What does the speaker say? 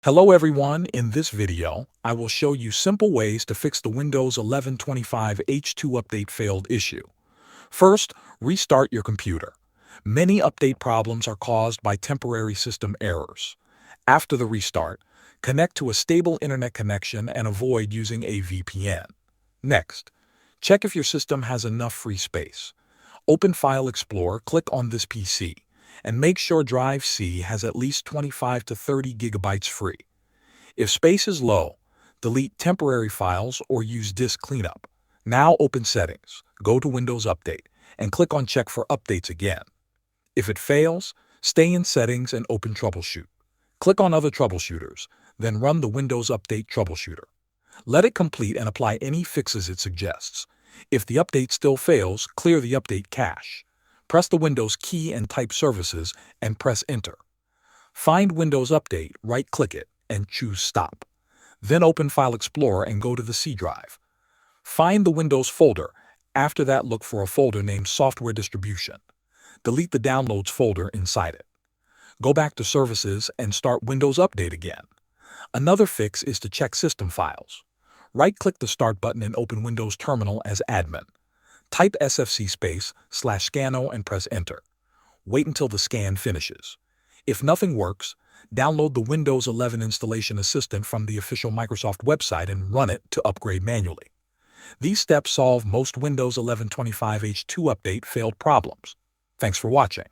Hello everyone, in this video, I will show you simple ways to fix the Windows 11 H2 update failed issue. First, restart your computer. Many update problems are caused by temporary system errors. After the restart, connect to a stable internet connection and avoid using a VPN. Next, check if your system has enough free space. Open File Explorer, click on this PC, and make sure Drive C has at least 25 to 30 gigabytes free. If space is low, delete temporary files or use disk cleanup. Now open Settings, go to Windows Update, and click on Check for Updates again. If it fails, stay in Settings and open Troubleshoot. Click on Other Troubleshooters, then run the Windows Update Troubleshooter. Let it complete and apply any fixes it suggests. If the update still fails, clear the update cache. Press the Windows key and type Services and press Enter. Find Windows Update, right-click it, and choose Stop. Then open File Explorer and go to the C drive. Find the Windows folder. After that, look for a folder named Software Distribution. Delete the Downloads folder inside it. Go back to Services and start Windows Update again. Another fix is to check system files. Right-click the Start button and open Windows Terminal as admin. Type sfc/scanO and press Enter. Wait until the scan finishes. If nothing works, download the Windows 11 Installation Assistant from the official Microsoft website and run it to upgrade manually. These steps solve most Windows 11 H2 update failed problems. Thanks for watching.